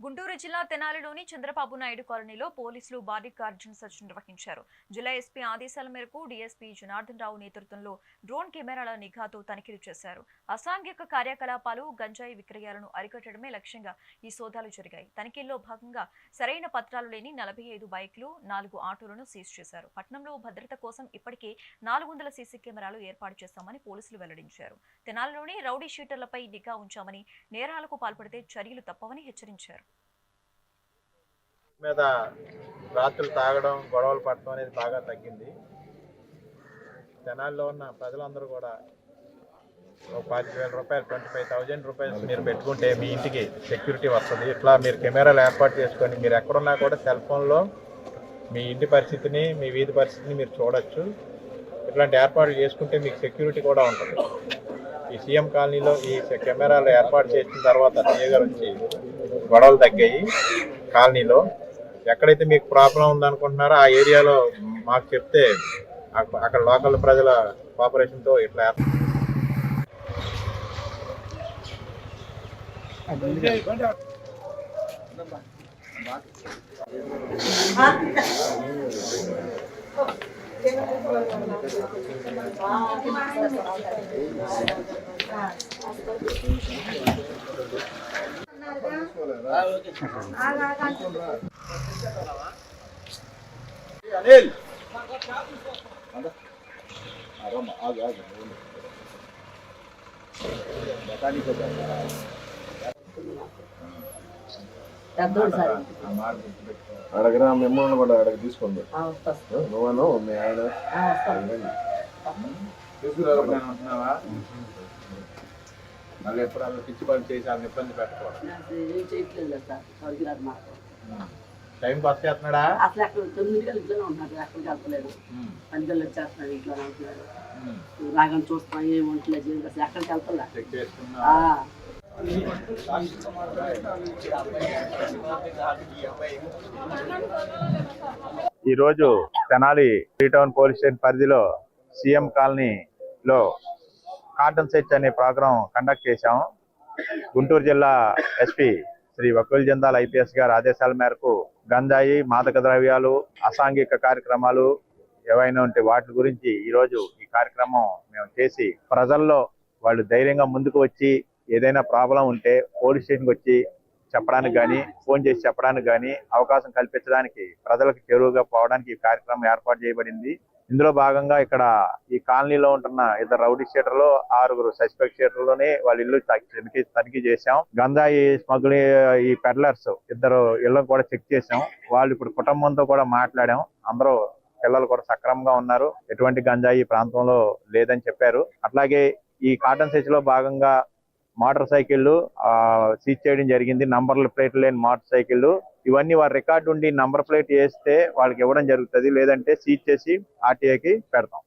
గుంటూరు జిల్లా తెనాలిలోని చంద్రబాబు నాయుడు కాలనీలో పోలీసులు భారీ గార్డెన్ సెర్చ్ నిర్వహించారు. జిల్లా ఎస్పీ ఆదేశాల మేరకు డీఎస్పీ జనార్దన్ రావు నేతృత్వంలో డ్రోన్ కెమెరాల నిఘాతో తనిఖీలు చేశారు. అసాంఘిక కార్యకలాపాలు, గంజాయి విక్రయాలను అరికట్టడమే లక్ష్యంగా ఈ సోదాలు జరిగాయి. తనిఖీల్లో భాగంగా సరైన పత్రాలు లేని 45 బైక్లు, 4 ఆటోలను సీజ్ చేశారు. పట్టణంలో భద్రత కోసం ఇప్పటికే 400 సీసీ కెమెరాలు ఏర్పాటు చేశామని పోలీసులు వెల్లడించారు. తెనాలిలోని రౌడీ షీటర్లపై నిఘా ఉంచామని, నేరాలకు పాల్పడితే చర్యలు తప్పవని హెచ్చరించారు. మీద రాత్రులు తాగడం, గొడవలు పడటం అనేది బాగా తగ్గింది. తెనాలిలో ఉన్న ప్రజలందరూ కూడా ఒక 10,000 రూపాయలు, 25,000 రూపీస్ మీరు పెట్టుకుంటే మీ ఇంటికి సెక్యూరిటీ వస్తుంది. ఇట్లా మీరు కెమెరాలు ఏర్పాటు చేసుకొని మీరు ఎక్కడున్నా కూడా సెల్ ఫోన్లో మీ ఇంటి పరిస్థితిని, మీ వీధి పరిస్థితిని మీరు చూడొచ్చు. ఇట్లాంటి ఏర్పాట్లు చేసుకుంటే మీకు సెక్యూరిటీ కూడా ఉంటుంది. ఈ సీఎం కాలనీలో ఈ కెమెరాలు ఏర్పాటు చేసిన తర్వాత సీఏ వచ్చి గొడవలు తగ్గాయి. కాలనీలో ఎక్కడైతే మీకు ప్రాబ్లం ఉందనుకుంటున్నారో ఆ ఏరియాలో మాకు చెప్తే అక్కడ లోకల్ ప్రజల కోఆపరేషన్తో ఇట్లా అనిల్ అడగరా మిమ్మల్ని కూడా అడగ తీసుకోండి. నువ్వును మీ ఆయన తీసుకురావాలంటున్నావా? మళ్ళీ ఎప్పుడు అలా పిచ్చి పని చేసి వాళ్ళని ఇబ్బంది పెట్టుకోవాలి. టైంకి వచ్చేస్తున్నాడా? అసలు అక్కడ 9 ఇంట్లోనే ఉంటున్నాడు, ఎక్కడికి వెళ్తలేదు. 10 వచ్చేస్తున్నాడు, ఇంట్లోనే ఉంటున్నాడు. రాగానే చూస్తున్నాం, ఏం ఉండలేదు, అసలు ఎక్కడికి వెళ్తలే. చెక్ చేసుకున్నా. ఈరోజు Tenali three town police station పరిధిలో సీఎం కాలనీలో కార్డన్ సెర్చ్ అనే ప్రోగ్రాం కండక్ట్ చేశాం. గుంటూరు జిల్లా ఎస్పీ శ్రీ వకుల్ జందాల్ ఐపీఎస్ గారి ఆదేశాల మేరకు గంజాయి, మాదక ద్రవ్యాలు, అసాంఘిక కార్యక్రమాలు ఏవైనా ఉంటే వాటి గురించి ఈరోజు ఈ కార్యక్రమం మేము చేసి ప్రజల్లో వాళ్ళు ధైర్యంగా ముందుకు వచ్చి ఏదైనా ప్రాబ్లం ఉంటే పోలీస్ స్టేషన్కి వచ్చి చెప్పడానికి కానీ, ఫోన్ చేసి చెప్పడానికి కానీ అవకాశం కల్పించడానికి, ప్రజలకు చేరువుగా పోవడానికి ఈ కార్యక్రమం ఏర్పాటు చేయబడింది. ఇందులో భాగంగా ఇక్కడ ఈ కాలనీలో ఉంటున్న 2 రౌడీ షీటర్లు, 6 సస్పెక్ట్ షీటర్లోనే వాళ్ళ ఇల్లు తనిఖీ చేశాం. గంజాయి స్మగ్లింగ్ ఈ పెడ్లర్స్ 2 ఇళ్లను కూడా చెక్ చేశాం. వాళ్ళు ఇప్పుడు కుటుంబంతో కూడా మాట్లాడాం. అందరూ పిల్లలు కూడా సక్రమంగా ఉన్నారు, ఎటువంటి గంజాయి ప్రాంతంలో లేదని చెప్పారు. అట్లాగే ఈ కార్డన్ సెర్చ్ లో భాగంగా మోటార్ సైకిళ్ళు సీజ్ చేయడం జరిగింది. నంబర్ల ప్లేట్ లేని మోటార్ సైకిళ్ళు ఇవన్నీ వారి రికార్డు ఉండి నంబర్ ప్లేట్ వేస్తే వాళ్ళకి ఇవ్వడం జరుగుతుంది, లేదంటే సీజ్ చేసి ఆర్టీఐకి పెడతాం.